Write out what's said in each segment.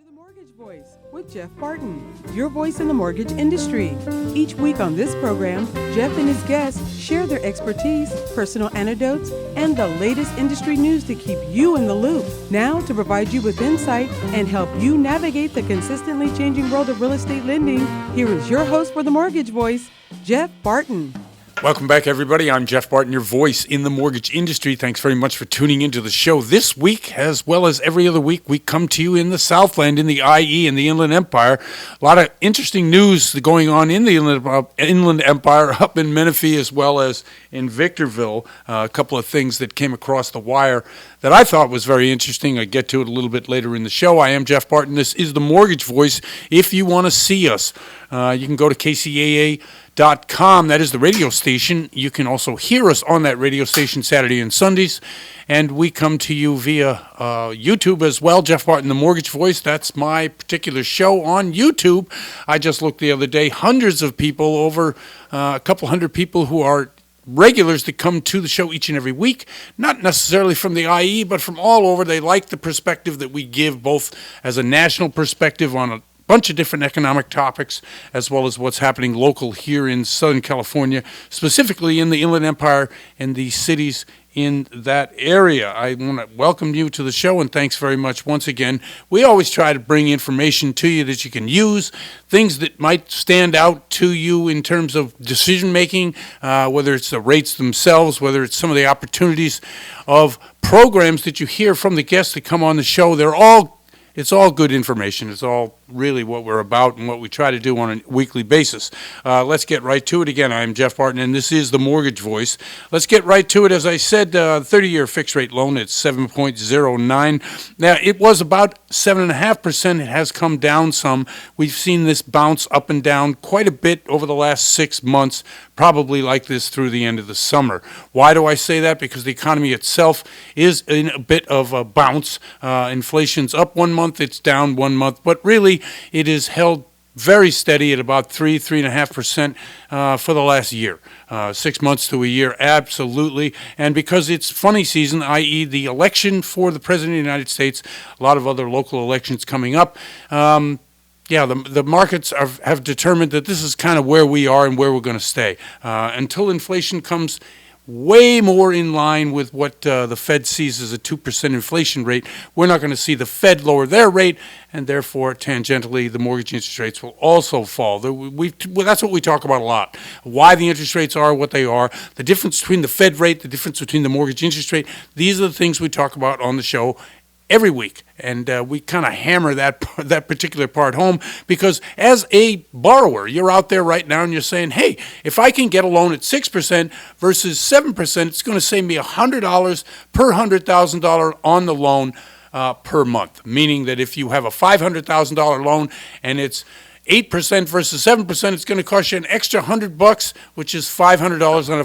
The Mortgage Voice with Jeff Barton, your voice in the mortgage industry. Each week on this program, Jeff and his guests share their expertise, personal anecdotes, and the latest industry news to keep you in the loop. Now, to provide you with insight and help you navigate the consistently changing world of real estate lending, here is your host for The Mortgage Voice, Jeff Barton. Welcome back, everybody. I'm Jeff Barton, your voice in the mortgage industry. Thanks very much for tuning into the show. This week, as well as every other week, we come to you in the Southland, in the IE, in the Inland Empire. A lot of interesting news going on in the Inland Empire, up in Menifee, as well as in Victorville. A couple of things that came across the wire that I thought was very interesting. I'll get to it a little bit later in the show. I am Jeff Barton. This is the Mortgage Voice. If you want to see us, you can go to KCAA.com. That is the radio station. You can also hear us on that radio station Saturday and Sundays. And we come to you via YouTube as well. Jeff Barton, the Mortgage Voice. That's my particular show on YouTube. I just looked the other day. Hundreds of people, over a couple hundred people who are regulars that come to the show each and every week, not necessarily from the IE, but from all over. They like the perspective that we give, both as a national perspective on a bunch of different economic topics, as well as what's happening local here in Southern California, specifically in the Inland Empire and the cities in that area. I want to welcome you to the show, and thanks very much once again. We always try to bring information to you that you can use, things that might stand out to you in terms of decision making, whether it's the rates themselves, whether it's some of the opportunities of programs that you hear from the guests that come on the show. It's all good information. It's all really what we're about and what we try to do on a weekly basis. Let's get right to it. Again, I'm Jeff Barton, and this is the Mortgage Voice. Let's get right to it. As I said, 30-year fixed-rate loan at 7.09. Now, it was about 7.5%. It has come down some. We've seen this bounce up and down quite a bit over the last 6 months, probably like this through the end of the summer. Why do I say that? Because the economy itself is in a bit of a bounce. Inflation's up 1 month, it's down 1 month, but really it is held very steady at about 3.5% for the last year. 6 months to a year, absolutely. And because it's funny season, i.e. the election for the President of the United States, a lot of other local elections coming up, the markets have determined that this is kind of where we are and where we're going to stay. Until inflation comes way more in line with what the Fed sees as a 2% inflation rate, we're not going to see the Fed lower their rate, and therefore, tangentially, the mortgage interest rates will also fall. That's what we talk about a lot, why the interest rates are what they are, the difference between the Fed rate, the difference between the mortgage interest rate. These are the things we talk about on the show every week, and we kind of hammer that particular part home, because as a borrower, you're out there right now and you're saying, hey, if I can get a loan at 6% versus 7%, it's going to save me $100 per $100,000 on the loan per month, meaning that if you have a $500,000 loan and it's 8% versus 7%, it's going to cost you an extra $100, which is $500 on a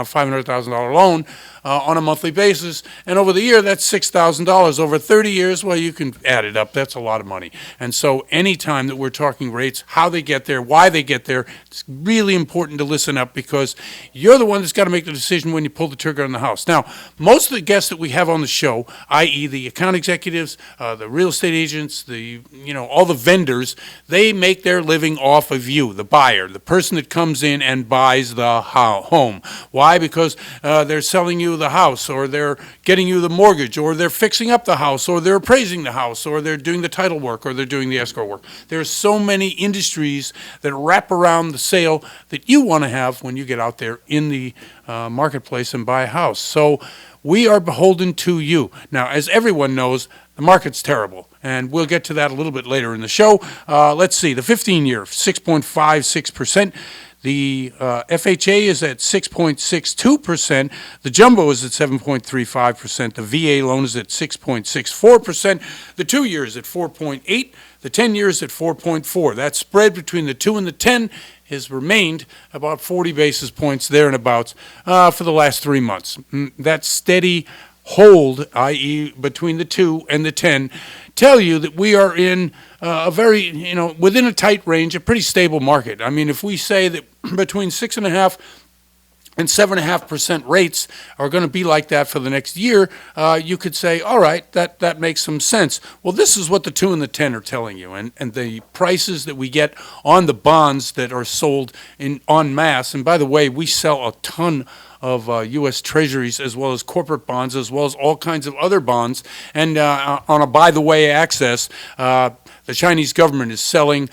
$500,000 loan on a monthly basis. And over the year, that's $6,000. Over 30 years, well, you can add it up. That's a lot of money. And so anytime that we're talking rates, how they get there, why they get there, it's really important to listen up, because you're the one that's got to make the decision when you pull the trigger on the house. Now, most of the guests that we have on the show, i.e. the account executives, the real estate agents, all the vendors, they make their living off of you, the buyer, the person that comes in and buys the home. Why? Because they're selling you the house, or they're getting you the mortgage, or they're fixing up the house, or they're appraising the house, or they're doing the title work, or they're doing the escrow work. There are so many industries that wrap around the sale that you want to have when you get out there in the marketplace and buy a house. So we are beholden to you. Now, as everyone knows, the market's terrible, and we'll get to that a little bit later in the show. Let's see, the 15-year, 6.56%. The FHA is at 6.62%. The jumbo is at 7.35%. The VA loan is at 6.64%. The 2 years at 4.8%. The 10 years at 4.4%. That spread between the 2 and the 10 has remained about 40 basis points there and abouts for the last 3 months. That steady hold, i.e. between the 2 and the 10, tell you that we are in a very, within a tight range, a pretty stable market. I mean, if we say that between 6.5 and 7.5% rates are going to be like that for the next year, you could say, all right, that makes some sense. Well, this is what the 2 and the 10 are telling you, and the prices that we get on the bonds that are sold en masse. And by the way, we sell a ton of U.S. Treasuries as well as corporate bonds as well as all kinds of other bonds. And on a by-the-way access, the Chinese government is selling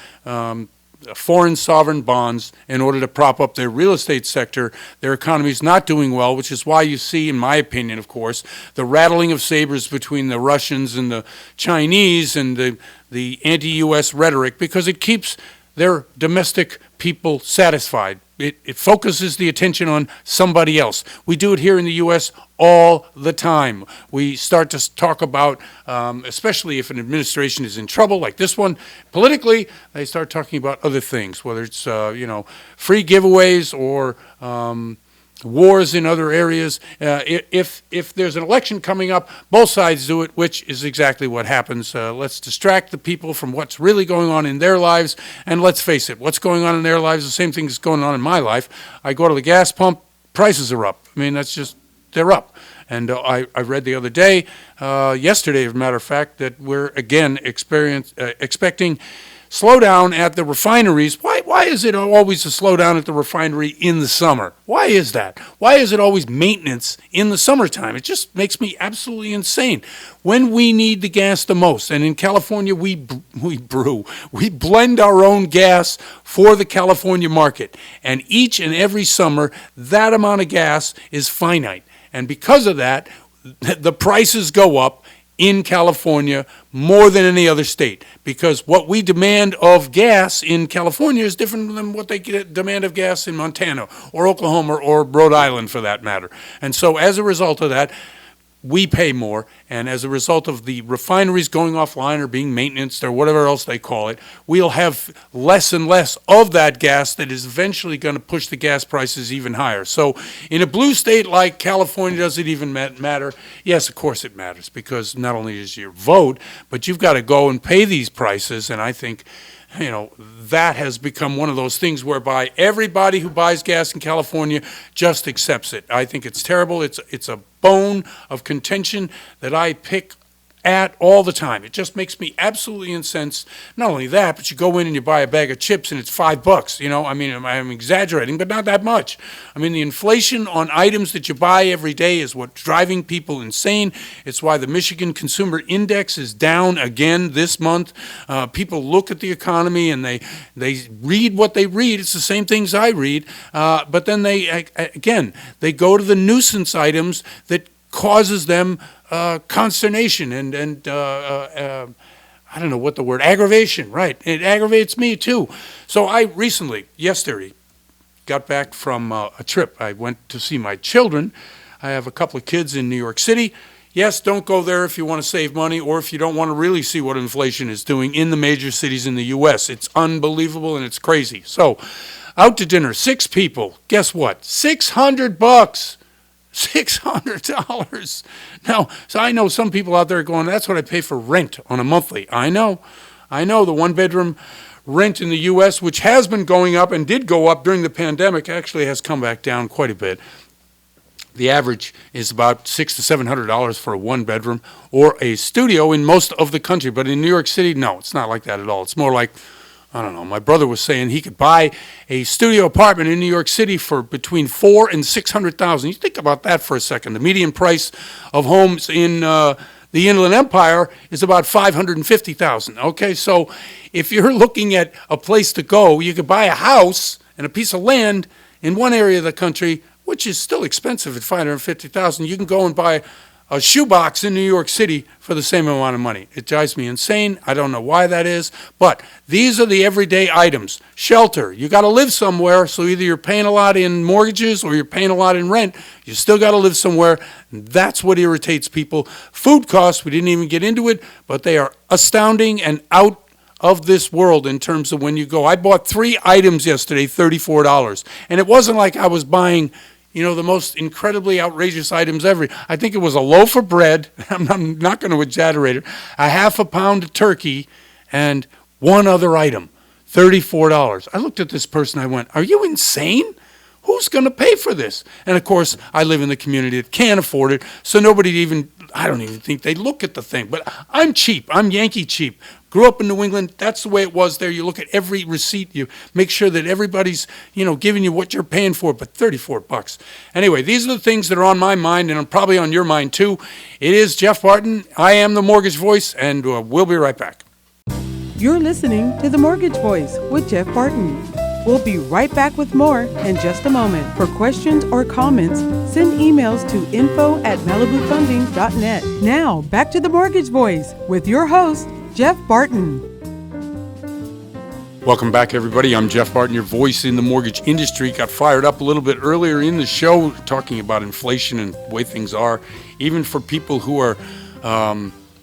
foreign sovereign bonds in order to prop up their real estate sector. Their economy is not doing well, which is why you see, in my opinion, of course, the rattling of sabers between the Russians and the Chinese and the anti-U.S. rhetoric, because it keeps their domestic people satisfied. It focuses the attention on somebody else. We do it here in the U.S. all the time. We start to talk about, especially if an administration is in trouble like this one, politically, they start talking about other things, whether it's, free giveaways or wars in other areas. If there's an election coming up, both sides do it, which is exactly what happens. Let's distract the people from what's really going on in their lives, and let's face it, what's going on in their lives is the same thing that's going on in my life. I go to the gas pump, prices are up. I mean, they're up. And I read the other day, yesterday, as a matter of fact, that we're again expecting slowdown at the refineries. Why is it always a slowdown at the refinery in the summer? Why is that? Why is it always maintenance in the summertime? It just makes me absolutely insane. When we need the gas the most, and in California we blend our own gas for the California market, and each and every summer that amount of gas is finite. And because of that, the prices go up in California more than any other state, because what we demand of gas in California is different than what they demand of gas in Montana or Oklahoma or Rhode Island, for that matter. And so as a result of that, we pay more, and as a result of the refineries going offline or being maintenanced or whatever else they call it, we'll have less and less of that gas that is eventually going to push the gas prices even higher. So in a blue state like California, does it even matter? Yes, of course it matters, because not only is your vote, but you've got to go and pay these prices, and I think that has become one of those things whereby everybody who buys gas in California just accepts it. I think it's terrible. It's a bone of contention that I pick at all the time. It just makes me absolutely incensed. Not only that, but you go in and you buy a bag of chips and it's $5. I mean, I'm exaggerating, but not that much. I mean, the inflation on items that you buy every day is what's driving people insane. It's why the Michigan Consumer Index is down again this month. People look at the economy and they read what they read. It's the same things I read, but then they go to the nuisance items that causes them consternation and I don't know what the word, aggravation, right? It aggravates me too. So I recently, yesterday, got back from a trip. I went to see my children. I have a couple of kids in New York City. Yes, don't go there if you want to save money or if you don't want to really see what inflation is doing in the major cities in the U.S. It's unbelievable and it's crazy. So out to dinner, 6 people. Guess what? $600. $600. Now, so I know some people out there going, that's what I pay for rent on a monthly. I know the one-bedroom rent in the U.S., which has been going up and did go up during the pandemic, actually has come back down quite a bit. The average is about $600 to $700 for a one-bedroom or a studio in most of the country. But in New York City, no, it's not like that at all. It's more like, I don't know, my brother was saying he could buy a studio apartment in New York City for between $400,000 and $600,000. You think about that for a second. The median price of homes in the Inland Empire is about $550,000. Okay, so if you're looking at a place to go, you could buy a house and a piece of land in one area of the country, which is still expensive at $550,000. You can go and buy a shoebox in New York City for the same amount of money. It drives me insane. I don't know why that is, but these are the everyday items. Shelter. You got to live somewhere, so either you're paying a lot in mortgages or you're paying a lot in rent. You still got to live somewhere. That's what irritates people. Food costs, we didn't even get into it, but they are astounding and out of this world in terms of when you go. I bought 3 items yesterday, $34, and it wasn't like I was buying the most incredibly outrageous items ever. I think it was a loaf of bread, I'm not going to exaggerate it, a half a pound of turkey, and one other item, $34. I looked at this person, I went, are you insane? who's going to pay for this? And of course, I live in the community that can't afford it, so I don't even think they look at the thing. But I'm cheap. I'm Yankee cheap. Grew up in New England. That's the way it was there. You look at every receipt. You make sure that everybody's, giving you what you're paying for, but $34. Anyway, these are the things that are on my mind, and I'm probably on your mind too. It is Jeff Barton. I am the Mortgage Voice, and we'll be right back. You're listening to The Mortgage Voice with Jeff Barton. We'll be right back with more in just a moment. For questions or comments, send emails to info@malibufunding.net. Now, back to The Mortgage Voice with your host, Jeff Barton. Welcome back, everybody. I'm Jeff Barton, your voice in the mortgage industry. Got fired up a little bit earlier in the show talking about inflation and the way things are, even for people who are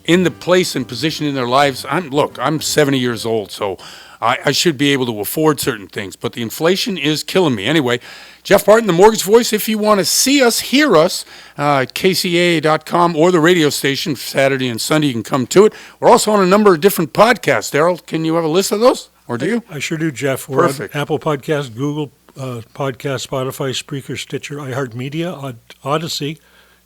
in the place and position in their lives. I'm 70 years old, so I should be able to afford certain things, but the inflation is killing me. Anyway, Jeff Barton, the Mortgage Voice. If you want to see us, hear us, kca.com or the radio station, Saturday and Sunday, you can come to it. We're also on a number of different podcasts. Daryl, can you have a list of those, or do you? I sure do, Jeff. We're Perfect. on Apple Podcasts, Google Podcasts, Spotify, Spreaker, Stitcher, iHeartMedia, Odyssey,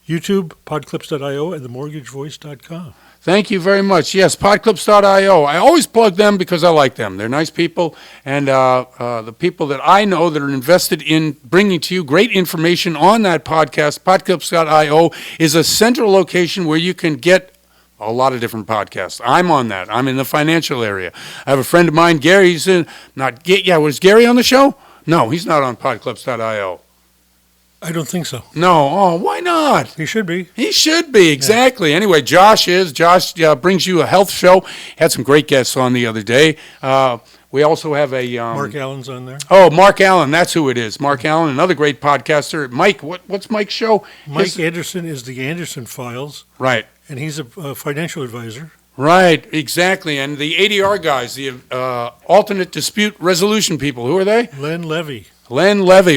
YouTube, podclips.io, and themortgagevoice.com. Thank you very much. Yes, podclips.io. I always plug them because I like them. They're nice people, and the people that I know that are invested in bringing to you great information on that podcast, podclips.io, is a central location where you can get a lot of different podcasts. I'm on that. I'm in the financial area. I have a friend of mine, Gary. Was Gary on the show? No, he's not on podclips.io. I don't think so. No. Oh, why not? He should be. He should be, exactly. Yeah. Anyway, Josh brings you a health show. Had some great guests on the other day. We also have a... Mark Allen's on there. Oh, Mark Allen, that's who it is. Mark Allen, another great podcaster. Mike, what's Mike's show? Mike Anderson is the Anderson Files. Right. And he's a financial advisor. Right, exactly. And the ADR guys, the alternate dispute resolution people, who are they? Len Levy.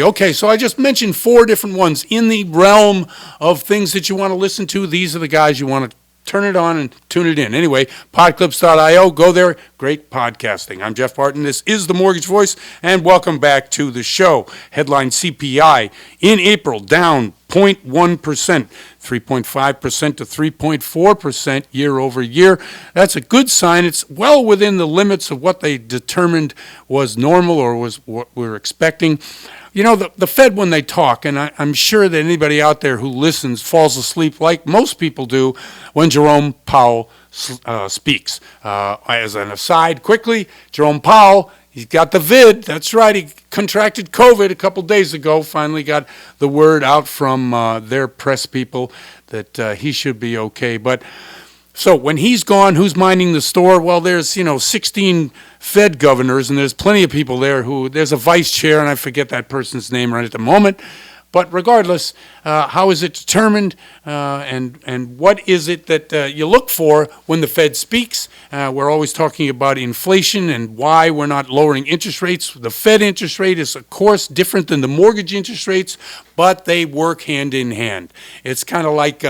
Okay, so I just mentioned 4 different ones in the realm of things that you want to listen to. These are the guys you want to turn it on and tune it in. Anyway, podclips.io, go there. Great podcasting. I'm Jeff Barton. This is The Mortgage Voice, and welcome back to the show. Headline CPI in April down 0.1%, 3.5% to 3.4% year over year. That's a good sign. It's well within the limits of what they determined was normal or was what we were expecting. The Fed, when they talk, and I'm sure that anybody out there who listens falls asleep like most people do when Jerome Powell speaks. As an aside, quickly, Jerome Powell, he's got the vid. That's right. He contracted COVID a couple days ago. Finally got the word out from their press people that he should be okay. But so when he's gone, who's minding the store? Well, there's 16 Fed governors, and there's plenty of people there there's a vice chair, and I forget that person's name right at the moment. But regardless, how is it determined, and what is it that you look for when the Fed speaks? We're always talking about inflation and why we're not lowering interest rates. The Fed interest rate is, of course, different than the mortgage interest rates, but they work hand in hand. It's kind of like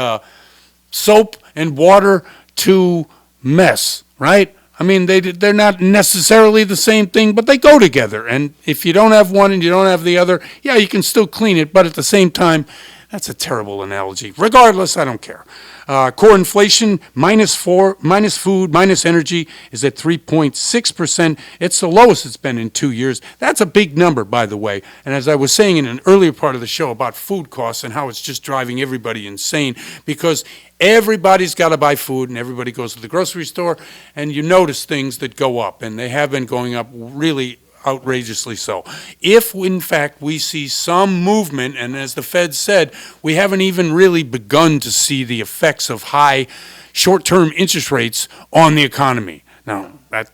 soap and water to mess, right? I mean, they're not necessarily the same thing, but they go together. And if you don't have one and you don't have the other, yeah, you can still clean it. But at the same time, that's a terrible analogy. Regardless, I don't care. Core inflation, minus food, minus energy, is at 3.6%. It's the lowest it's been in 2 years. That's a big number, by the way. And as I was saying in an earlier part of the show about food costs and how it's just driving everybody insane, because everybody's got to buy food and everybody goes to the grocery store, and you notice things that go up, and they have been going up really outrageously so. If, in fact, we see some movement, and as the Fed said, we haven't even really begun to see the effects of high short-term interest rates on the economy. Now, that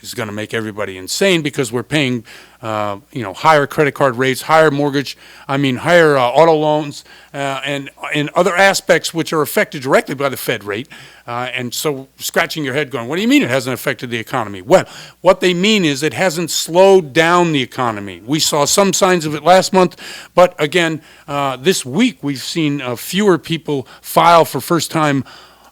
is going to make everybody insane because we're paying, higher credit card rates, higher auto loans, and other aspects which are affected directly by the Fed rate. And so scratching your head going, what do you mean it hasn't affected the economy? Well, what they mean is it hasn't slowed down the economy. We saw some signs of it last month, but again, this week we've seen fewer people file for first-time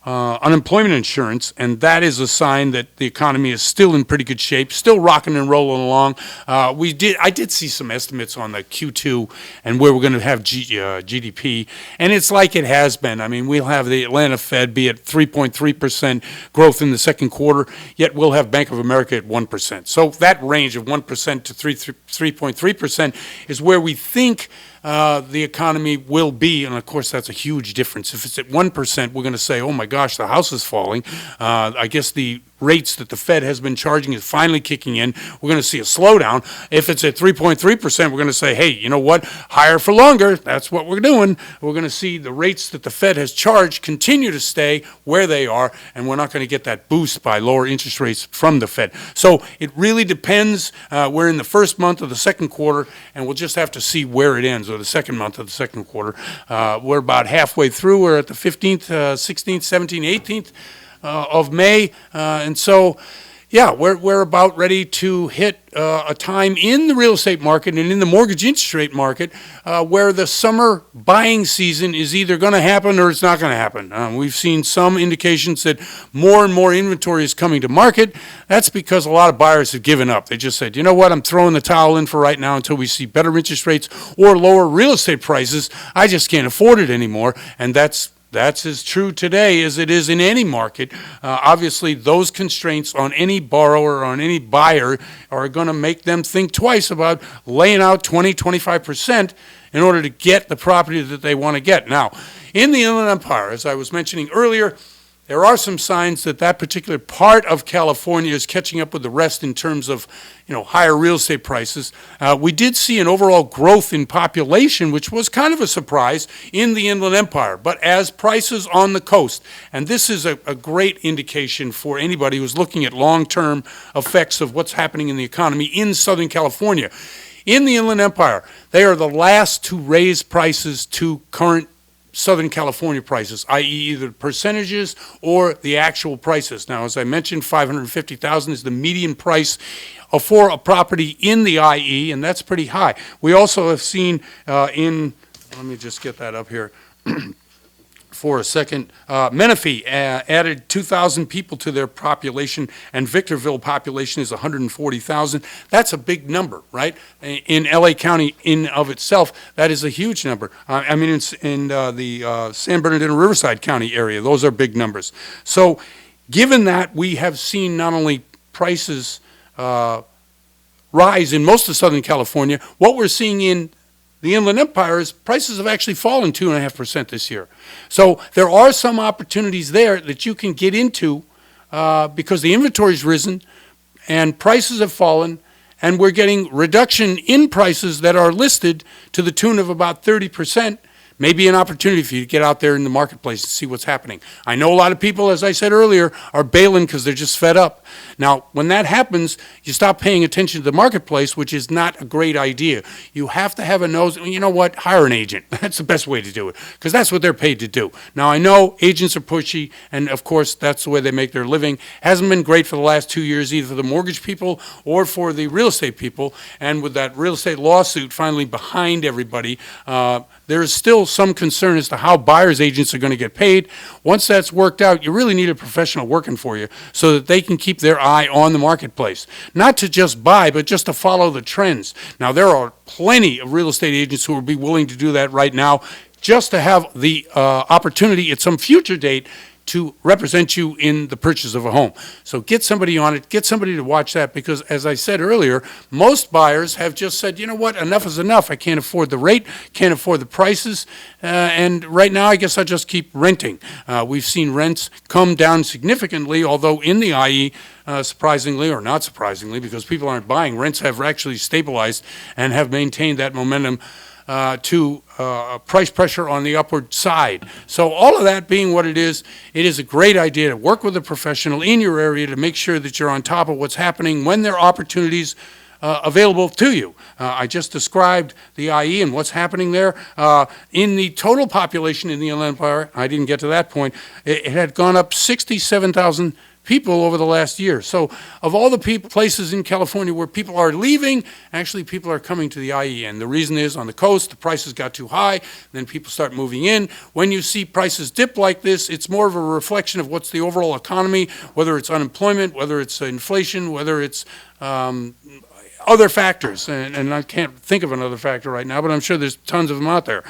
unemployment insurance, and that is a sign that the economy is still in pretty good shape, still rocking and rolling along. I did see some estimates on the Q2 and where we're going to have GDP, and it's like it has been. I mean, we'll have the Atlanta Fed be at 3.3% growth in the second quarter, yet we'll have Bank of America at 1%. So that range of 1% to 3.3% is where we think the economy will be, and of course that's a huge difference. If it's at 1%, we're going to say, oh my gosh, the house is falling. I guess the rates that the Fed has been charging is finally kicking in. We're going to see a slowdown. If it's at 3.3%, we're going to say, hey, you know what, higher for longer. That's what we're doing. We're going to see the rates that the Fed has charged continue to stay where they are, and we're not going to get that boost by lower interest rates from the Fed. So it really depends. We're in the first month of the second quarter, and we'll just have to see where it ends, or the second month of the second quarter. We're about halfway through. We're at the 15th, 16th, 17th, 18th of May, and so, yeah, we're about ready to hit a time in the real estate market and in the mortgage interest rate market where the summer buying season is either going to happen or it's not going to happen. We've seen some indications that more and more inventory is coming to market. That's because a lot of buyers have given up. They just said, you know what, I'm throwing the towel in for right now until we see better interest rates or lower real estate prices. I just can't afford it anymore, and that's as true today as it is in any market. Obviously, those constraints on any borrower or on any buyer are going to make them think twice about laying out 20, 25% in order to get the property that they want to get. Now, in the Inland Empire, as I was mentioning earlier, there are some signs that that particular part of California is catching up with the rest in terms of, higher real estate prices. We did see an overall growth in population, which was kind of a surprise in the Inland Empire. But as prices on the coast, and this is a great indication for anybody who's looking at long-term effects of what's happening in the economy in Southern California. In the Inland Empire, they are the last to raise prices to current Southern California prices, i.e. either percentages or the actual prices. Now, as I mentioned, $550,000 is the median price for a property in the IE, and that's pretty high. We also have seen let me just get that up here for a second. Menifee added 2,000 people to their population, and Victorville population is 140,000. That's a big number, right? In LA County in of itself, that is a huge number. I mean, in the San Bernardino Riverside County area, those are big numbers. So given that we have seen not only prices rise in most of Southern California, what we're seeing in the Inland Empire is prices have actually fallen 2.5% this year. So there are some opportunities there that you can get into because the inventory's risen and prices have fallen, and we're getting reduction in prices that are listed to the tune of about 30%. Maybe an opportunity for you to get out there in the marketplace to see what's happening. I know a lot of people, as I said earlier, are bailing because they're just fed up. Now, when that happens, you stop paying attention to the marketplace, which is not a great idea. You have to have a nose. You know what? Hire an agent. That's the best way to do it because that's what they're paid to do. Now, I know agents are pushy, and of course, that's the way they make their living. Hasn't been great for the last 2 years, either for the mortgage people or for the real estate people. And with that real estate lawsuit finally behind everybody, there is still some concern as to how buyers agents are going to get paid. Once that's worked out, you really need a professional working for you so that they can keep their eye on the marketplace. Not to just buy, but just to follow the trends. Now, there are plenty of real estate agents who would be willing to do that right now just to have the opportunity at some future date to represent you in the purchase of a home. So get somebody on it, get somebody to watch that, because as I said earlier, most buyers have just said, you know what, enough is enough. I can't afford the rate, can't afford the prices, and right now I guess I'll just keep renting. We've seen rents come down significantly, although in the IE, surprisingly or not surprisingly, because people aren't buying, rents have actually stabilized and have maintained that momentum to price pressure on the upward side. So all of that being what it is a great idea to work with a professional in your area to make sure that you're on top of what's happening when there are opportunities available to you. I just described the IE and what's happening there. In the total population in the Inland Empire, I didn't get to that point, it had gone up 67,000 people over the last year. So of all the places in California where people are leaving, actually people are coming to the IE. And the reason is on the coast, the prices got too high, then people start moving in. When you see prices dip like this, it's more of a reflection of what's the overall economy, whether it's unemployment, whether it's inflation, whether it's other factors. And I can't think of another factor right now, but I'm sure there's tons of them out there.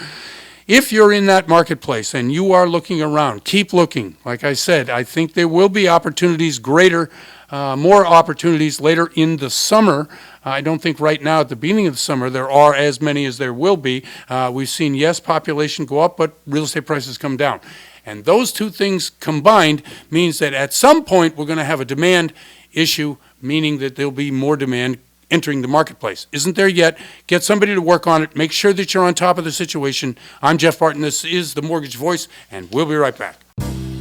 If you're in that marketplace and you are looking around, keep looking. Like I said, I think there will be opportunities more opportunities later in the summer. I don't think right now at the beginning of the summer there are as many as there will be. We've seen, yes, population go up, but real estate prices come down. And those two things combined means that at some point we're going to have a demand issue, meaning that there'll be more demand entering the marketplace. Isn't there yet? Get somebody to work on it. Make sure that you're on top of the situation. I'm Jeff Barton. This is The Mortgage Voice, and we'll be right back.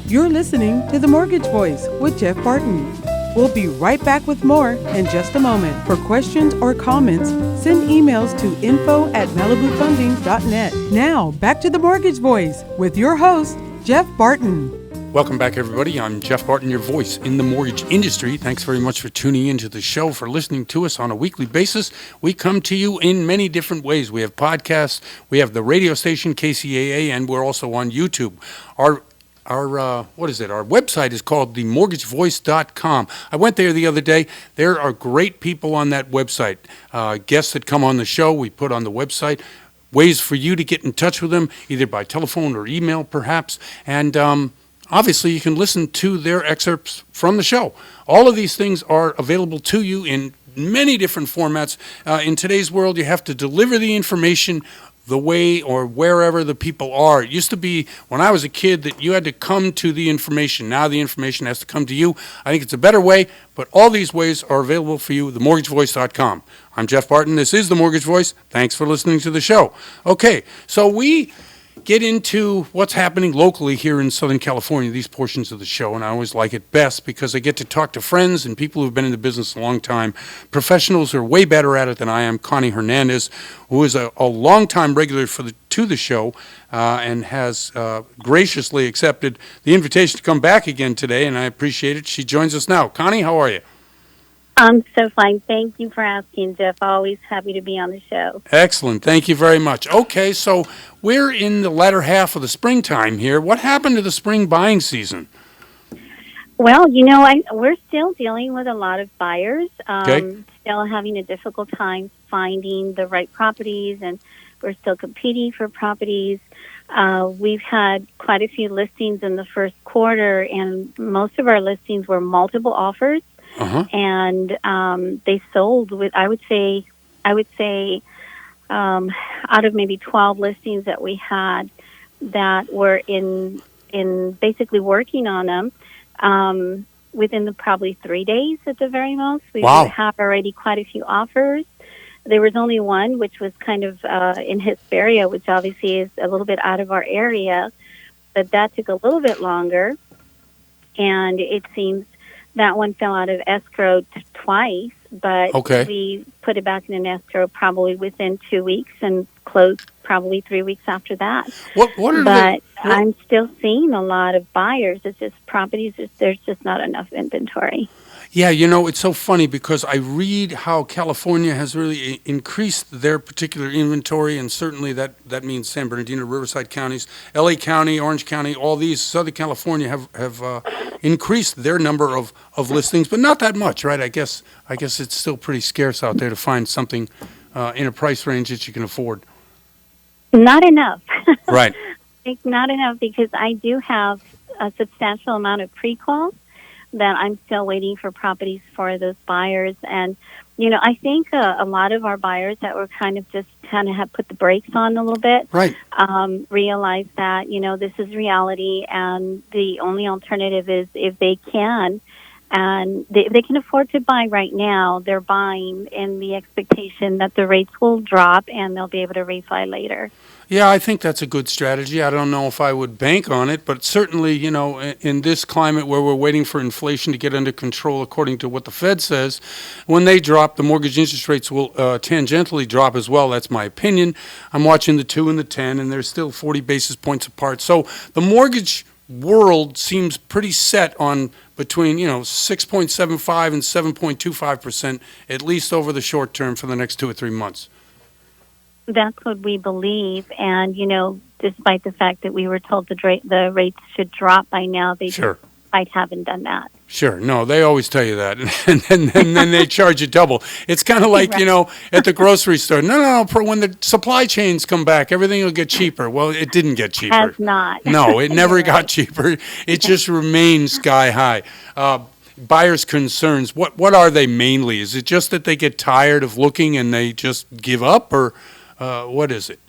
You're listening to The Mortgage Voice with Jeff Barton. We'll be right back with more in just a moment. For questions or comments, send emails to info@malibufunding.net. Now, back to The Mortgage Voice with your host, Jeff Barton. Welcome back, everybody. I'm Jeff Barton, your voice in the mortgage industry. Thanks very much for tuning into the show, for listening to us on a weekly basis. We come to you in many different ways. We have podcasts, we have the radio station, KCAA, and we're also on YouTube. Our website is called themortgagevoice.com. I went there the other day. There are great people on that website. Guests that come on the show, we put on the website. Ways for you to get in touch with them, either by telephone or email, perhaps. And obviously, you can listen to their excerpts from the show. All of these things are available to you in many different formats. In today's world, you have to deliver the information the way or wherever the people are. It used to be, when I was a kid, that you had to come to the information. Now the information has to come to you. I think it's a better way, but all these ways are available for you, themortgagevoice.com. I'm Jeff Barton. This is The Mortgage Voice. Thanks for listening to the show. Okay, so we get into what's happening locally here in Southern California, these portions of the show, and I always like it best because I get to talk to friends and people who've been in the business a long time, professionals who are way better at it than I am. Connie Hernandez, who is a long-time regular to the show and has graciously accepted the invitation to come back again today, and I appreciate it. She joins us now. Connie, how are you? I'm so fine. Thank you for asking, Jeff. Always happy to be on the show. Excellent. Thank you very much. Okay, so we're in the latter half of the springtime here. What happened to the spring buying season? Well, we're still dealing with a lot of buyers, still having a difficult time finding the right properties, and we're still competing for properties. We've had quite a few listings in the first quarter, and most of our listings were multiple offers. And they sold with, I would say, out of maybe 12 listings that we had that were in basically working on them, within probably 3 days at the very most. We have already quite a few offers. There was only one, which was kind of in Hesperia, which obviously is a little bit out of our area, but that took a little bit longer, and it seems that one fell out of escrow twice, but we put it back in an escrow probably within 2 weeks and closed probably 3 weeks after that. I'm still seeing a lot of buyers. It's just properties, there's just not enough inventory. Yeah, it's so funny because I read how California has really increased their particular inventory, and certainly that means San Bernardino, Riverside counties, LA County, Orange County, all these, Southern California have increased their number of listings, but not that much, right? I guess it's still pretty scarce out there to find something in a price range that you can afford. Not enough. Right. I think not enough because I do have a substantial amount of pre-calls that I'm still waiting for properties for those buyers. And, I think a lot of our buyers that were kind of have put the brakes on a little bit, right, realize that, this is reality, and the only alternative is if they can, and they can afford to buy right now, they're buying in the expectation that the rates will drop and they'll be able to refi later. Yeah, I think that's a good strategy. I don't know if I would bank on it, but certainly, in this climate where we're waiting for inflation to get under control according to what the Fed says, when they drop, the mortgage interest rates will tangentially drop as well. That's my opinion. I'm watching the 2 and the 10, and they're still 40 basis points apart. So the mortgage world seems pretty set on between 6.75 and 7.25%, at least over the short term for the next 2 or 3 months. That's what we believe, and despite the fact that we were told the rates should drop by now, they Sure. just quite haven't done that. Sure. No, they always tell you that. And then they charge you double. It's kind of like, Right. at the grocery store. No, when the supply chains come back, everything will get cheaper. Well, it didn't get cheaper. Has not. No, it never You're got right. cheaper. It just remains sky high. Buyers' concerns, what are they mainly? Is it just that they get tired of looking and they just give up, or what is it?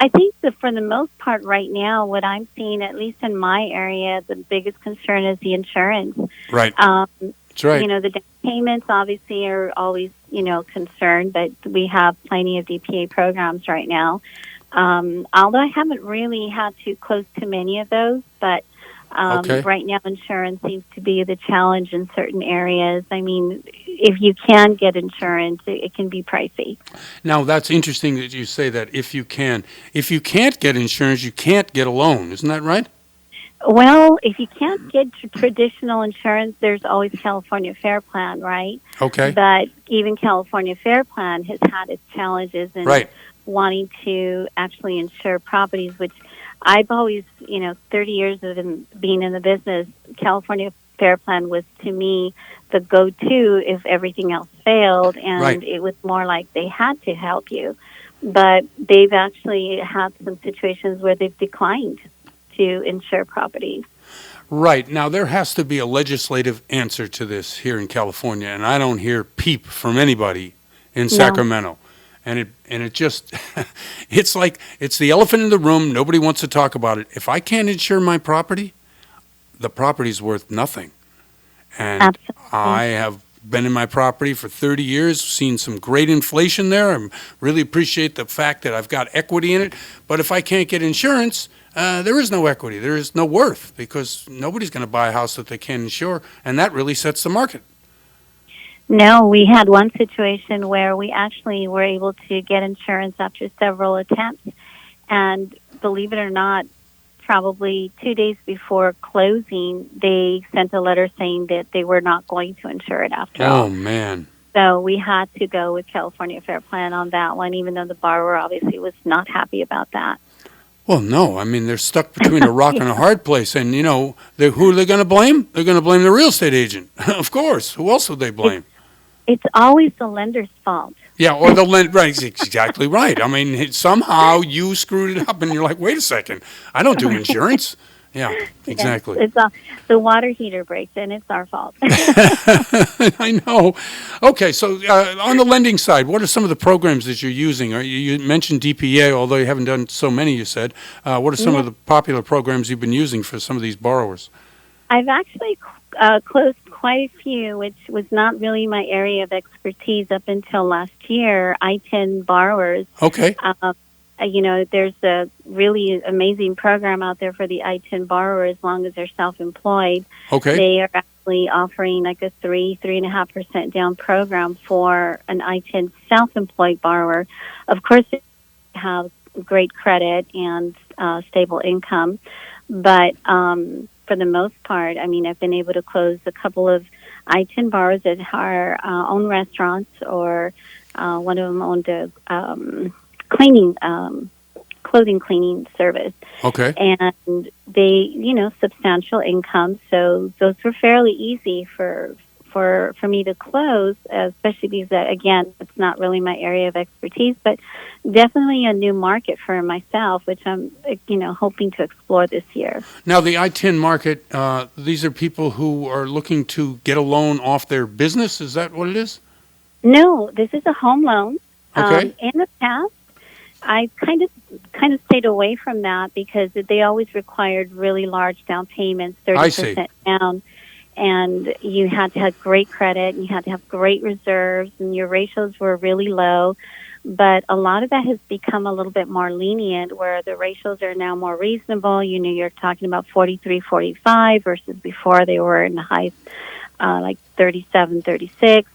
I think that for the most part right now, what I'm seeing, at least in my area, the biggest concern is the insurance. Right. That's right. The down payments obviously are always, concerned, but we have plenty of DPA programs right now. Although I haven't really had to close too many of those, but Okay. right now insurance seems to be the challenge in certain areas. I mean, if you can get insurance, it can be pricey. Now, that's interesting that you say that, if you can. If you can't get insurance, you can't get a loan. Isn't that right? Well, if you can't get traditional insurance, there's always California Fair Plan, right? Okay. But even California Fair Plan has had its challenges in Right. wanting to actually insure properties, which I've always, 30 years of being in the business, California Fair Plan was, to me, the go-to if everything else failed, and Right. it was more like they had to help you. But they've actually had some situations where they've declined to insure properties. Right. Now, there has to be a legislative answer to this here in California, and I don't hear peep from anybody in Sacramento. And it just, it's like, it's the elephant in the room. Nobody wants to talk about it. If I can't insure my property, the property's worth nothing. And Absolutely. I have been in my property for 30 years, seen some great inflation there. I really appreciate the fact that I've got equity in it. But if I can't get insurance, there is no equity. There is no worth, because nobody's going to buy a house that they can't insure. And that really sets the market. No, we had one situation where we actually were able to get insurance after several attempts. And believe it or not, probably 2 days before closing, they sent a letter saying that they were not going to insure it after all. Oh, man. So we had to go with California Fair Plan on that one, even though the borrower obviously was not happy about that. Well, no. I mean, they're stuck between a rock and a hard place. And, who are they going to blame? They're going to blame the real estate agent. Of course. Who else would they blame? It's always the lender's fault. Yeah, or the lender. Right, exactly right. I mean, somehow you screwed it up, and you're like, wait a second, I don't do insurance. Yeah, exactly. Yes, the water heater breaks, and it's our fault. I know. Okay, so on the lending side, what are some of the programs that you're using? You mentioned DPA, although you haven't done so many, you said. What are some of the popular programs you've been using for some of these borrowers? I've actually closed quite a few, which was not really my area of expertise up until last year. I-10 borrowers. Okay. There's a really amazing program out there for the I-10 borrower as long as they're self-employed. Okay. They are actually offering like a 3.5% down program for an I-10 self-employed borrower. Of course, they have great credit and stable income, but for the most part, I mean, I've been able to close a couple of I-10 borrowers that are own restaurants, or one of them owned a clothing cleaning service. Okay. And they, substantial income. So those were fairly easy for me to close, especially because, again, it's not really my area of expertise, but definitely a new market for myself, which I'm, hoping to explore this year. Now, the I-10 market, these are people who are looking to get a loan off their business. Is that what it is? No, this is a home loan. Okay. In the past, I kind of stayed away from that because they always required really large down payments, 30% down. And you had to have great credit, and you had to have great reserves, and your ratios were really low. But a lot of that has become a little bit more lenient, where the ratios are now more reasonable. You're talking about 43, 45 versus before they were in the highs, like 37, 36.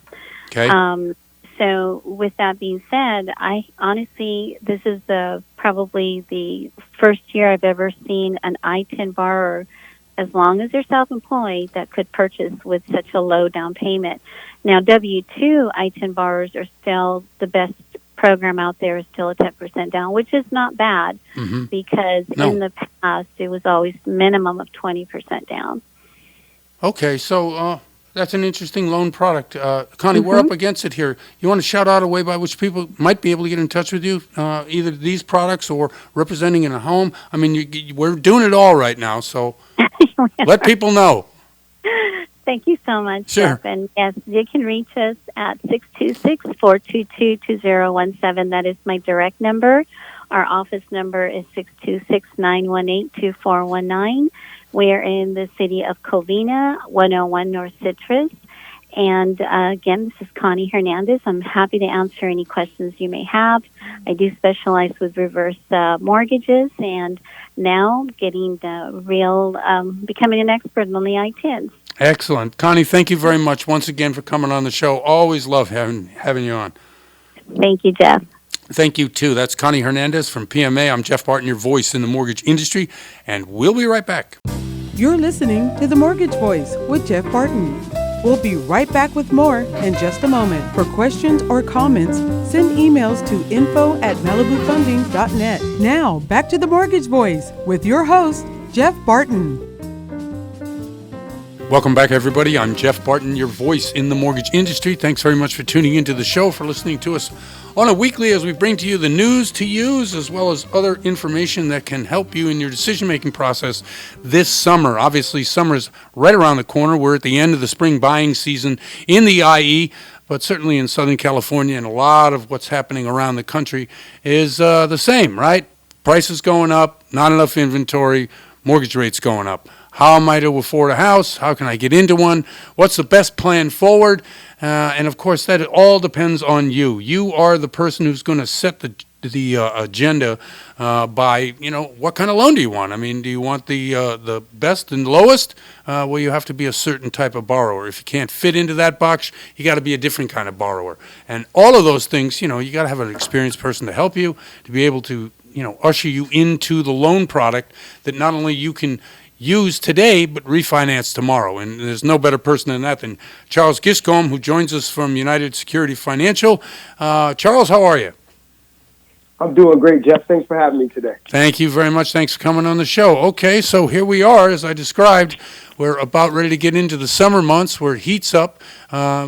Okay. So with that being said, I honestly, this is probably the first year I've ever seen an I-10 borrower, as long as they're self-employed, that could purchase with such a low down payment. Now, W-2 I-10 borrowers are still the best program out there, is still a 10% down, which is not bad because in the past it was always minimum of 20% down. Okay, so that's an interesting loan product. Connie, we're up against it here. You want to shout out a way by which people might be able to get in touch with you, either these products or representing in a home? I mean, we're doing it all right now, so let people know. Thank you so much, Sure. Jeff. And yes, you can reach us at 626-422-2017. That is my direct number. Our office number is 626-918-2419. We are in the city of Covina, 101 North Citrus. And again, this is Connie Hernandez. I'm happy to answer any questions you may have. I do specialize with reverse mortgages, and now getting becoming an expert on the I-10s. Excellent. Connie, thank you very much once again for coming on the show. Always love having you on. Thank you, Jeff. Thank you, too. That's Connie Hernandez from PMA. I'm Jeff Barton, your voice in the mortgage industry, and we'll be right back. You're listening to The Mortgage Voice with Jeff Barton. We'll be right back with more in just a moment. For questions or comments, send emails to info@malibufunding.net. Now, back to The Mortgage Voice with your host, Jeff Barton. Welcome back, everybody. I'm Jeff Barton, your voice in the mortgage industry. Thanks very much for tuning into the show, for listening to us on a weekly as we bring to you the news to use, as well as other information that can help you in your decision-making process this summer. Obviously, summer's right around the corner. We're at the end of the spring buying season in the IE, but certainly in Southern California, and a lot of what's happening around the country is the same, right? Prices going up, not enough inventory, mortgage rates going up. How am I to afford a house? How can I get into one? What's the best plan forward? And of course, that all depends on you. You are the person who's going to set the agenda by, what kind of loan do you want? I mean, do you want the best and lowest? Well, you have to be a certain type of borrower. If you can't fit into that box, you got to be a different kind of borrower. And all of those things, you got to have an experienced person to help you, to be able to, usher you into the loan product that not only you can use today, but refinance tomorrow. And there's no better person than that than Charles Giscombe, who joins us from United Security Financial. Charles, how are you? I'm doing great, Jeff. Thanks for having me today. Thank you very much. Thanks for coming on the show. Okay, so here we are, as I described. We're about ready to get into the summer months where it heats up.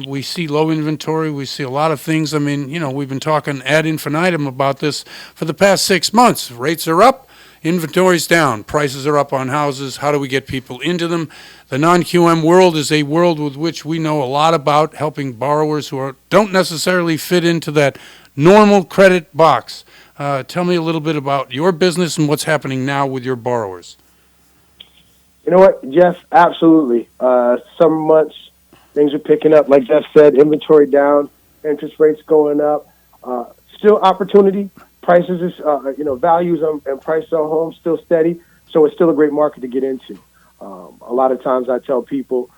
We see low inventory. We see a lot of things. I mean, we've been talking ad infinitum about this for the past 6 months. Rates are up. Inventory's down. Prices are up on houses. How do we get people into them? The non-QM world is a world with which we know a lot about, helping borrowers who don't necessarily fit into that normal credit box. Tell me a little bit about your business and what's happening now with your borrowers. You know what, Jeff? Absolutely. Summer months, things are picking up. Like Jeff said, inventory down, interest rates going up. Still opportunity. Prices, values and prices on homes still steady, so it's still a great market to get into. A lot of times I tell people,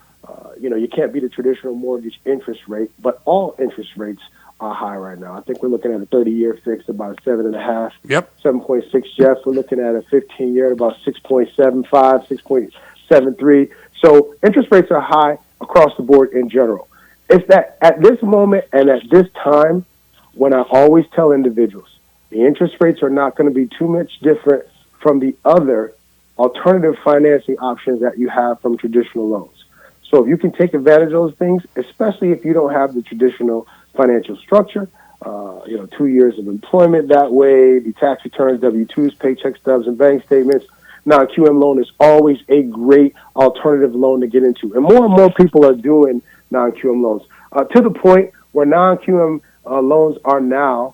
you can't beat a traditional mortgage interest rate, but all interest rates are high right now. I think we're looking at a 30-year fixed about 7.5, 7.6. Jeff, we're looking at a 15-year at about 6.75, 6.73. So interest rates are high across the board in general. It's that at this moment and at this time when I always tell individuals, the interest rates are not going to be too much different from the other alternative financing options that you have from traditional loans. So if you can take advantage of those things, especially if you don't have the traditional financial structure, 2 years of employment that way, the tax returns, W-2s, paycheck stubs, and bank statements, non-QM loan is always a great alternative loan to get into. And more people are doing non-QM loans to the point where non-QM loans are now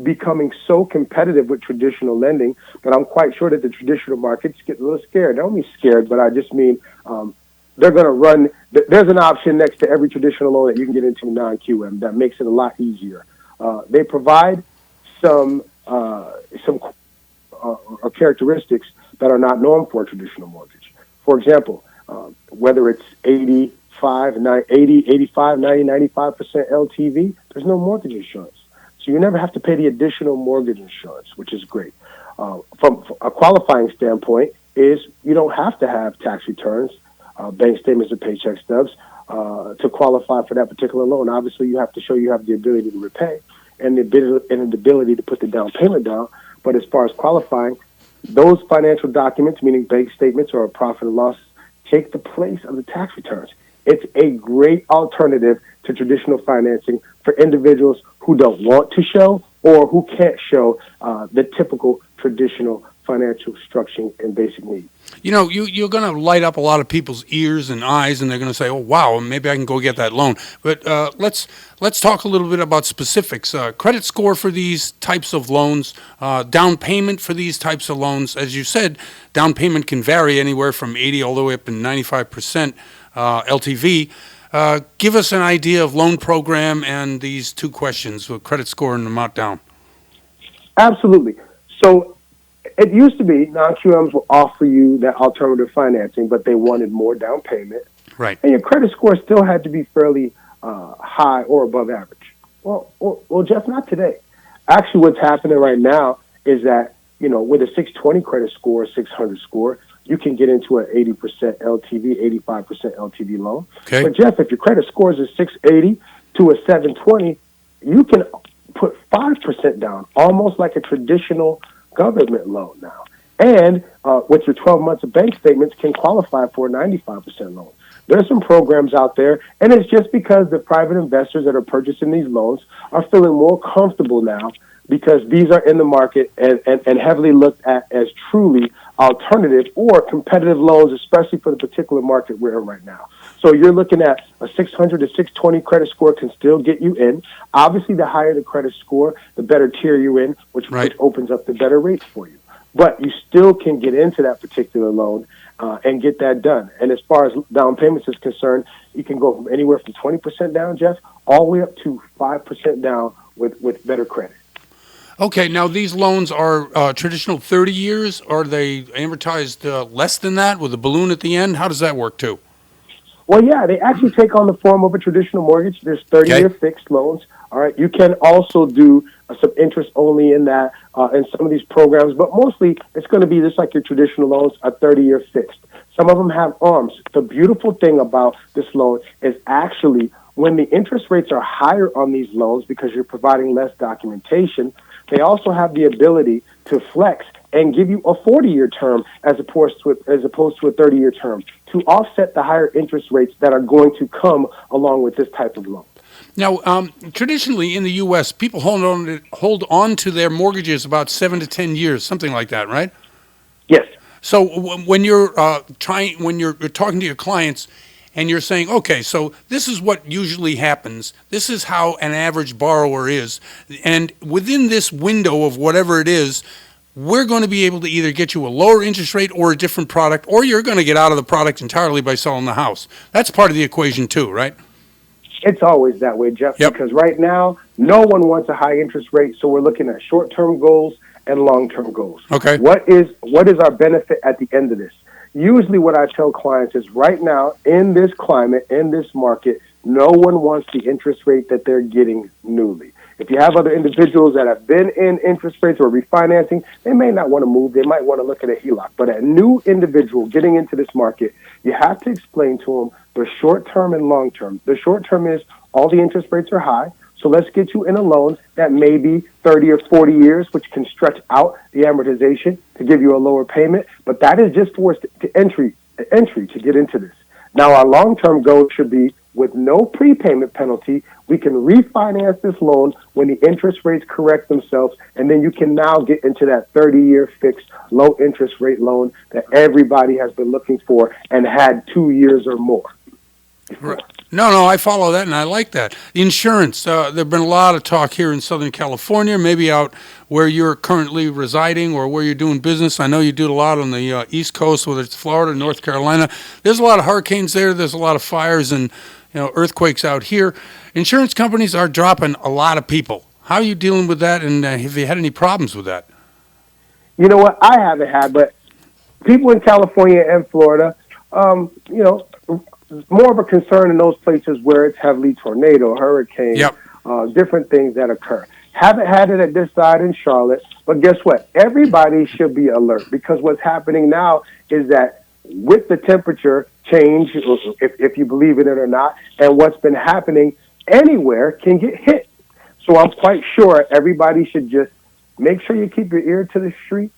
becoming so competitive with traditional lending that I'm quite sure that the traditional markets get a little scared. I don't mean scared, but I just mean they're going to run. There's an option next to every traditional loan that you can get into non-QM that makes it a lot easier. They provide some characteristics that are not normal for a traditional mortgage. For example, whether it's 85, 90, 95% LTV, there's no mortgage insurance. So you never have to pay the additional mortgage insurance, which is great. From a qualifying standpoint is you don't have to have tax returns, bank statements, or paycheck stubs to qualify for that particular loan. Obviously, you have to show you have the ability to repay and the ability to put the down payment down. But as far as qualifying, those financial documents, meaning bank statements or profit and loss, take the place of the tax returns. It's a great alternative to traditional financing for individuals who don't want to show or who can't show the typical traditional financial structuring and basic needs. You know, you're going to light up a lot of people's ears and eyes, and they're going to say, "Oh, wow, maybe I can go get that loan." But let's talk a little bit about specifics. Credit score for these types of loans, down payment for these types of loans. As you said, down payment can vary anywhere from 80 all the way up to 95% LTV. Give us an idea of loan program and these two questions with credit score and amount down. Absolutely. So it used to be non-QMs will offer you that alternative financing, but they wanted more down payment. Right. And your credit score still had to be fairly high or above average. Well, Jeff, not today. Actually, what's happening right now is that, you know, with a 620 credit score, 600 score, you can get into an 80% LTV, 85% LTV loan. Okay. But, Jeff, if your credit score is a 680 to a 720, you can put 5% down, almost like a traditional government loan now. And with your 12 months of bank statements can qualify for a 95% loan. There's some programs out there, and it's just because the private investors that are purchasing these loans are feeling more comfortable now because these are in the market and heavily looked at as truly alternative or competitive loans, especially for the particular market we're in right now. So you're looking at a 600 to 620 credit score can still get you in. Obviously, the higher the credit score, the better tier you're in, which opens up the better rates for you. But you still can get into that particular loan and get that done. And as far as down payments is concerned, you can go from anywhere from 20% down, Jeff, all the way up to 5% down with better credit. Okay, now these loans are traditional 30 years. Are they amortized less than that with a balloon at the end? How does that work too? Well, yeah, they actually take on the form of a traditional mortgage. There's 30-year fixed loans. All right, you can also do some interest only in that in some of these programs, but mostly it's going to be just like your traditional loans, a 30-year fixed. Some of them have arms. The beautiful thing about this loan is actually when the interest rates are higher on these loans because you're providing less documentation, they also have the ability to flex and give you a 40-year term as opposed to a 30-year term to offset the higher interest rates that are going to come along with this type of loan. Now, traditionally in the U.S., people hold on to their mortgages about 7 to 10 years, something like that, right? Yes. So when you're talking to your clients and you're saying, okay, so this is what usually happens, this is how an average borrower is, and within this window of whatever it is, we're going to be able to either get you a lower interest rate or a different product, or you're going to get out of the product entirely by selling the house. That's part of the equation too, right? It's always that way, Jeff, because right now, no one wants a high interest rate, so we're looking at short-term goals and long-term goals. Okay. What is our benefit at the end of this? Usually what I tell clients is right now, in this climate, in this market, no one wants the interest rate that they're getting newly. If you have other individuals that have been in interest rates or refinancing, they may not want to move. They might want to look at a HELOC. But a new individual getting into this market, you have to explain to them the short-term and long-term. The short-term is all the interest rates are high, so let's get you in a loan that may be 30 or 40 years, which can stretch out the amortization to give you a lower payment. But that is just for us to entry to get into this. Now, our long-term goal should be with no prepayment penalty, we can refinance this loan when the interest rates correct themselves, and then you can now get into that 30-year fixed low interest rate loan that everybody has been looking for and had 2 years or more. Right. No, I follow that, and I like that. Insurance, there have been a lot of talk here in Southern California, maybe out where you're currently residing or where you're doing business. I know you do a lot on the East Coast, whether it's Florida, North Carolina. There's a lot of hurricanes there. There's a lot of fires and earthquakes out here. Insurance companies are dropping a lot of people. How are you dealing with that, and have you had any problems with that? You know what? I haven't had, but people in California and Florida, more of a concern in those places where it's heavily tornado, hurricane, different things that occur. Haven't had it at this side in Charlotte, but guess what? Everybody should be alert, because what's happening now is that with the temperature change, if you believe in it or not, and what's been happening anywhere can get hit. So I'm quite sure everybody should just make sure you keep your ear to the street,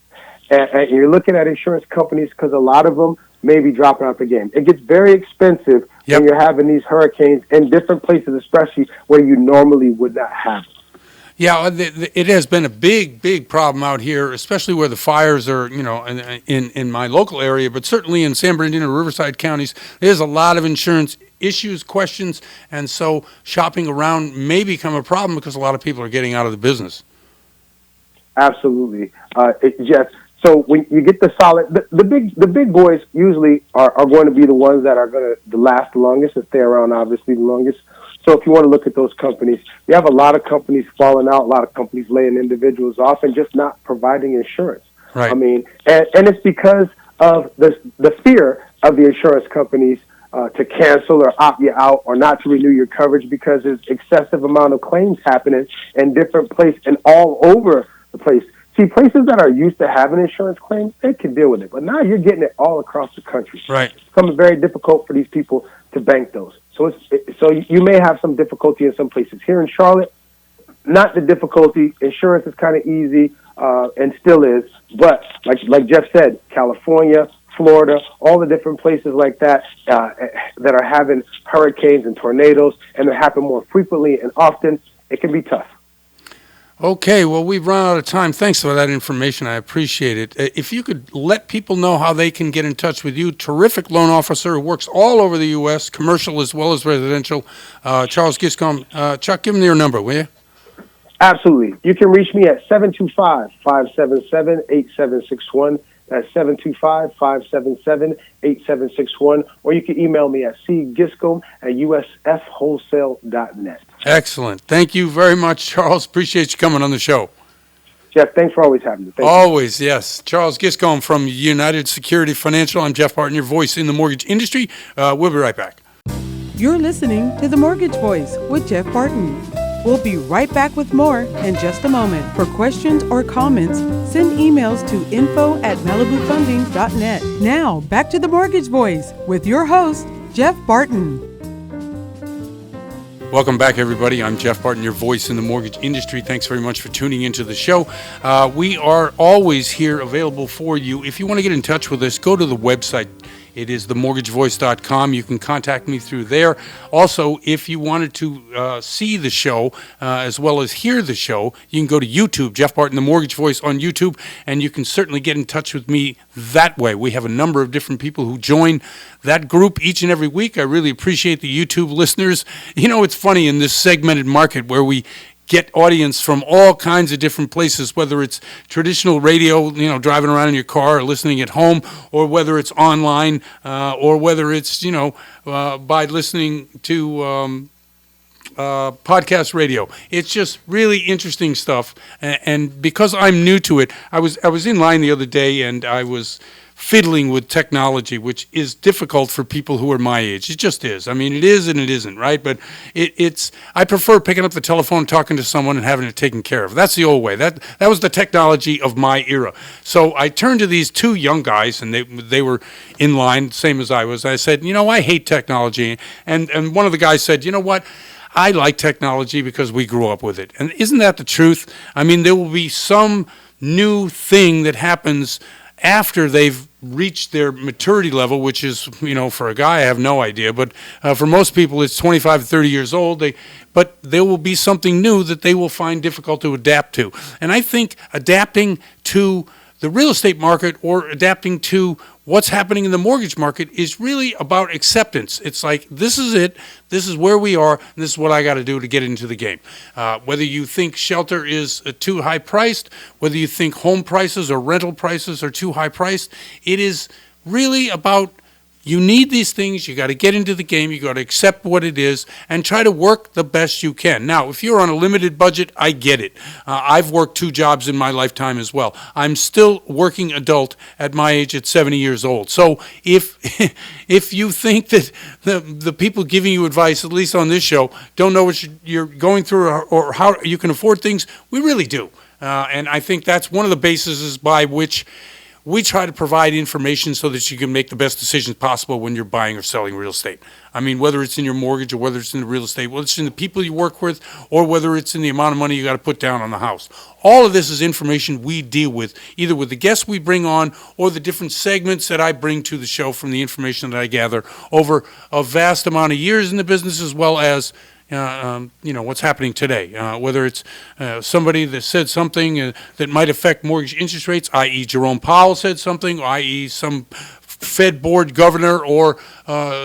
and you're looking at insurance companies, because a lot of them may be dropping out the game. It gets very expensive when you're having these hurricanes in different places, especially where you normally would not have them. Yeah, it has been a big problem out here, especially where the fires are, in my local area, but certainly in San Bernardino, Riverside counties, there's a lot of insurance issues, questions, and so shopping around may become a problem because a lot of people are getting out of the business. Absolutely. So when you get the solid, the big boys usually are going to be the ones that are going to last the longest and stay around, obviously, the longest. So if you want to look at those companies, you have a lot of companies falling out, a lot of companies laying individuals off and just not providing insurance. Right. I mean, and it's because of the fear of the insurance companies to cancel or opt you out or not to renew your coverage, because there's excessive amount of claims happening in different places and all over the place. See, places that are used to having insurance claims, they can deal with it. But now you're getting it all across the country. Right. It's becoming very difficult for these people to bank those. So you may have some difficulty in some places. Here in Charlotte, not the difficulty. Insurance is kind of easy and still is. But like Jeff said, California, Florida, all the different places like that that are having hurricanes and tornadoes, and they happen more frequently and often, it can be tough. Okay, well, we've run out of time. Thanks for that information. I appreciate it. If you could let people know how they can get in touch with you, terrific loan officer who works all over the U.S., commercial as well as residential, Charles Giscombe. Chuck, give them your number, will you? Absolutely. You can reach me at 725-577-8761. That's 725-577-8761. Or you can email me at cgiscombe@usfwholesale.net. Excellent. Thank you very much, Charles. Appreciate you coming on the show. Jeff, thanks for always having me. Thank Always, yes. Charles Giscombe from United Security Financial. I'm Jeff Barton, your voice in the mortgage industry. We'll be right back. You're listening to The Mortgage Voice with Jeff Barton. We'll be right back with more in just a moment. For questions or comments, send emails to info@malibufunding.net. Now, back to The Mortgage Voice with your host, Jeff Barton. Welcome back, everybody. I'm Jeff Barton, your voice in the mortgage industry. Thanks very much for tuning into the show. We are always here available for you. If you want to get in touch with us, go to the website. It is themortgagevoice.com. You can contact me through there. Also, if you wanted to see the show as well as hear the show, you can go to YouTube, Jeff Barton, The Mortgage Voice on YouTube, and you can certainly get in touch with me that way. We have a number of different people who join that group each and every week. I really appreciate the YouTube listeners. You know, it's funny in this segmented market where we get audience from all kinds of different places, whether it's traditional radio, driving around in your car or listening at home, or whether it's online, or whether it's, by listening to podcast radio. It's just really interesting stuff. And because I'm new to it, I was in line the other day and I was fiddling with technology, which is difficult for people who are my age. It just is. I mean, it is and it isn't, right? But I prefer picking up the telephone, talking to someone, and having it taken care of. That's the old way. That was the technology of my era. So I turned to these two young guys, and they were in line, same as I was. I said, I hate technology. And one of the guys said, you know what? I like technology because we grew up with it. And isn't that the truth? I mean, there will be some new thing that happens after they've reached their maturity level, which is, for a guy, I have no idea, but for most people, it's 25 to 30 years old. But there will be something new that they will find difficult to adapt to. And I think adapting to the real estate market or adapting to what's happening in the mortgage market is really about acceptance. It's like, this is it, this is where we are, and this is what I got to do to get into the game. Whether you think shelter is too high priced, whether you think home prices or rental prices are too high priced, it is really about You need these things. You got to get into the game. You got to accept what it is and try to work the best you can. Now, if you're on a limited budget, I get it. I've worked 2 jobs in my lifetime as well. I'm still working adult at my age at 70 years old. So if if you think that the people giving you advice, at least on this show, don't know what you're going through or how you can afford things, we really do. And I think that's one of the bases by which we try to provide information so that you can make the best decisions possible when you're buying or selling real estate. I mean, whether it's in your mortgage or whether it's in the real estate, whether it's in the people you work with, or whether it's in the amount of money you got to put down on the house. All of this is information we deal with, either with the guests we bring on or the different segments that I bring to the show from the information that I gather over a vast amount of years in the business, as well as what's happening today, whether it's somebody that said something that might affect mortgage interest rates, i.e. Jerome Powell said something, i.e. some Fed board governor, or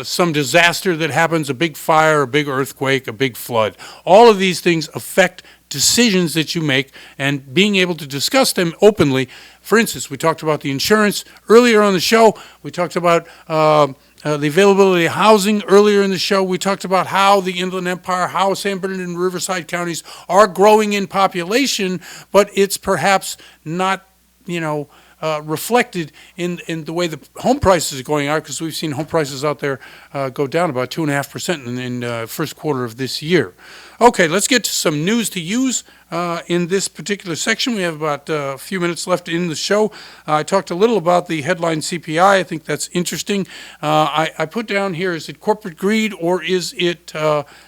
some disaster that happens, a big fire, a big earthquake, a big flood. All of these things affect decisions that you make, and being able to discuss them openly. For instance, we talked about the insurance earlier on the show. We talked about the availability of housing earlier in the show. We talked about how the Inland Empire, how San Bernardino and Riverside counties are growing in population, but it's perhaps not, reflected in the way the home prices are going out, because we've seen home prices out there go down about 2.5% in the first quarter of this year. Okay, let's get to some news to use in this particular section. We have about a few minutes left in the show. I talked a little about the headline CPI. I think that's interesting. I put down here, is it corporate greed or is it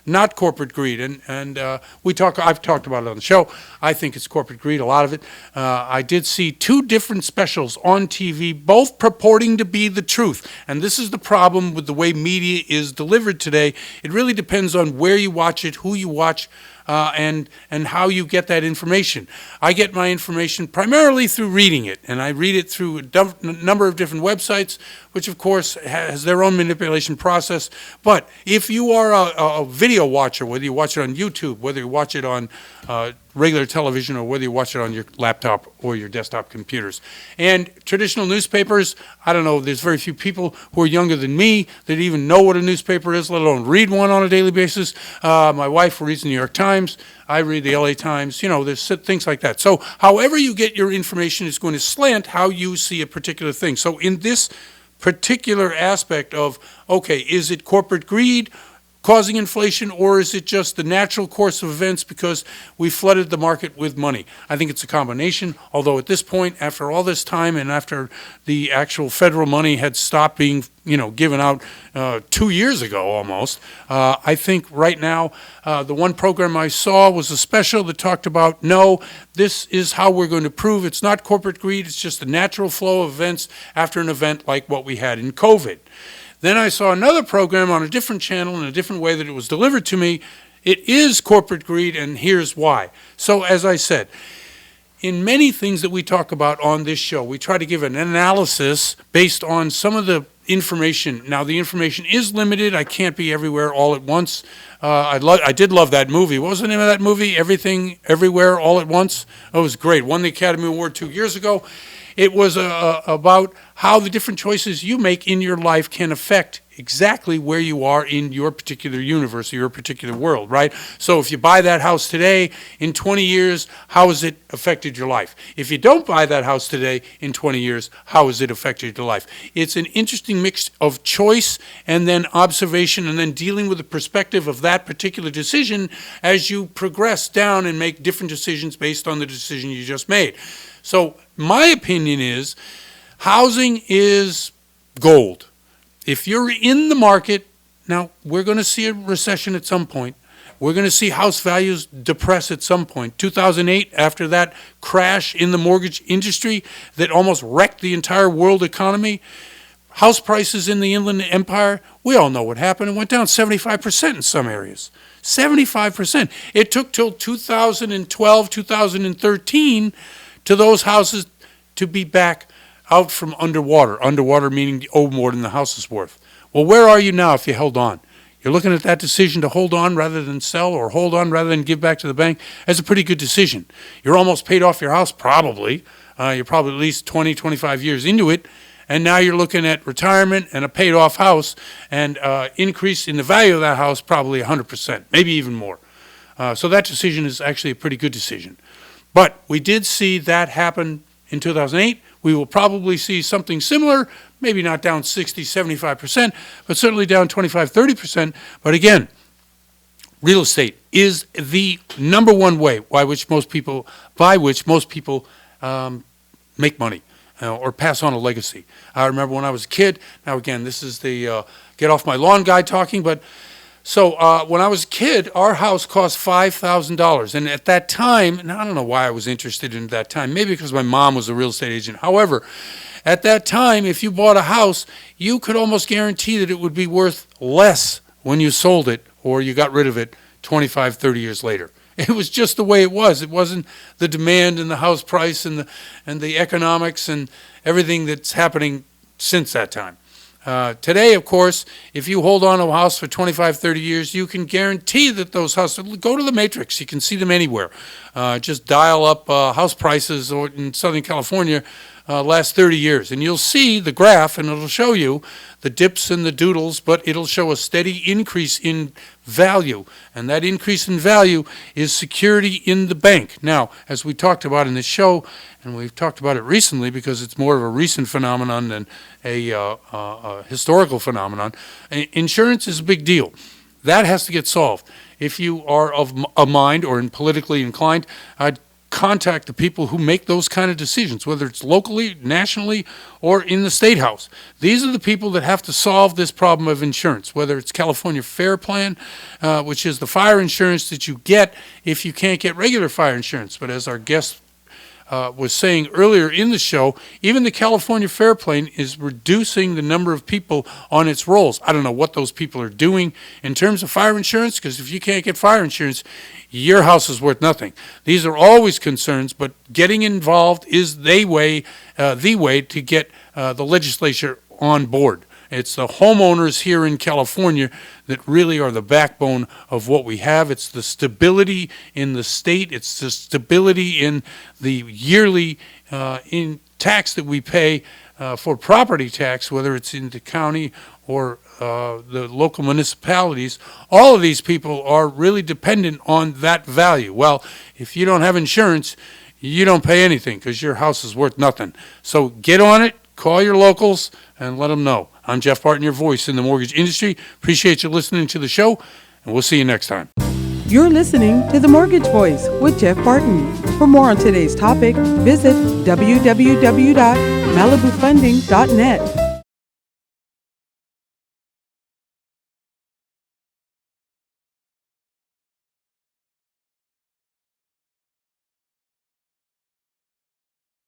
not corporate greed? And I've talked about it on the show. I think it's corporate greed, a lot of it. I did see 2 different specials on TV, both purporting to be the truth. And this is the problem with the way media is delivered today. It really depends on where you watch it, who you watch, and how you get that information. I get my information primarily through reading it, and I read it through a number of different websites, which of course has their own manipulation process. But if you are a video watcher, whether you watch it on YouTube, whether you watch it on regular television, or whether you watch it on your laptop or your desktop computers. And traditional newspapers, I don't know, there's very few people who are younger than me that even know what a newspaper is, let alone read one on a daily basis. My wife reads the New York Times. I read the LA Times. There's things like that. So however you get your information is going to slant how you see a particular thing. So in this particular aspect of, okay, is it corporate greed causing inflation, or is it just the natural course of events because we flooded the market with money? I think it's a combination, although at this point, after all this time and after the actual federal money had stopped being given out 2 years ago almost, I think right now the one program I saw was a special that talked about, no, this is how we're going to prove it's not corporate greed, it's just the natural flow of events after an event like what we had in COVID. Then I saw another program on a different channel in a different way that it was delivered to me. It is corporate greed, and here's why. So as I said, in many things that we talk about on this show, we try to give an analysis based on some of the information. Now, the information is limited. I can't be everywhere all at once. I did love that movie. What was the name of that movie? Everything, Everywhere, All at Once? It was great. Won the Academy Award 2 years ago. It was about how the different choices you make in your life can affect exactly where you are in your particular universe or your particular world, right? So if you buy that house today, in 20 years, how has it affected your life? If you don't buy that house today, in 20 years, how has it affected your life? It's an interesting mix of choice and then observation and then dealing with the perspective of that particular decision as you progress down and make different decisions based on the decision you just made. So my opinion is housing is gold. If you're in the market, now we're going to see a recession at some point. We're going to see house values depress at some point. 2008, after that crash in the mortgage industry that almost wrecked the entire world economy, house prices in the Inland Empire, we all know what happened. It went down 75% in some areas. 75%. It took till 2012, 2013 to those houses to be back out from underwater. Underwater meaning you owe more than the house is worth. Well, where are you now if you held on? You're looking at that decision to hold on rather than sell, or hold on rather than give back to the bank. That's a pretty good decision. You're almost paid off your house, probably. You're probably at least 20, 25 years into it. and now you're looking at retirement and a paid-off house, and increase in the value of that house probably 100%, maybe even more. So that decision is actually a pretty good decision. But we did see that happen in 2008. We will probably see something similar, maybe not down 60, 75%, but certainly down 25, 30%. But again, real estate is the number one way by which most people make money or pass on a legacy. I remember when I was a kid. Now again, this is the get off my lawn guy talking, but so when I was a kid, our house cost $5,000, and at that time, and I don't know why I was interested in that time, maybe because my mom was a real estate agent. However, at that time, if you bought a house, you could almost guarantee that it would be worth less when you sold it or you got rid of it 25, 30 years later. It was just the way it was. It wasn't the demand and the house price and the economics and everything that's happening since that time. Today, of course, if you hold on to a house for 25, 30 years, you can guarantee that those houses, go to the matrix, you can see them anywhere. Just dial up house prices or in Southern California last 30 years, and you'll see the graph, and it'll show you the dips and the doodles, but it'll show a steady increase in value, and that increase in value is security in the bank. Now, as we talked about in this show, and we've talked about it recently because it's more of a recent phenomenon than a historical phenomenon, insurance is a big deal. That has to get solved. If you are of a mind or politically inclined, I'd contact the people who make those kind of decisions, whether it's locally, nationally, or in the State House. These are the people that have to solve this problem of insurance, whether it's California Fair Plan, which is the fire insurance that you get if you can't get regular fire insurance. But as our guest was saying earlier in the show, even the California Fair Plan is reducing the number of people on its rolls. I don't know what those people are doing in terms of fire insurance, because if you can't get fire insurance, your house is worth nothing. These are always concerns, but getting involved is the way to get the legislature on board. It's the homeowners here in California that really are the backbone of what we have. It's the stability in the state. It's the stability in the yearly in tax that we pay for property tax, whether it's in the county or the local municipalities. All of these people are really dependent on that value. Well, if you don't have insurance, you don't pay anything because your house is worth nothing. So get on it, call your locals, and let them know. I'm Jeff Barton, your voice in the mortgage industry. Appreciate you listening to the show, and we'll see you next time. You're listening to The Mortgage Voice with Jeff Barton. For more on today's topic, visit www.malibufunding.net.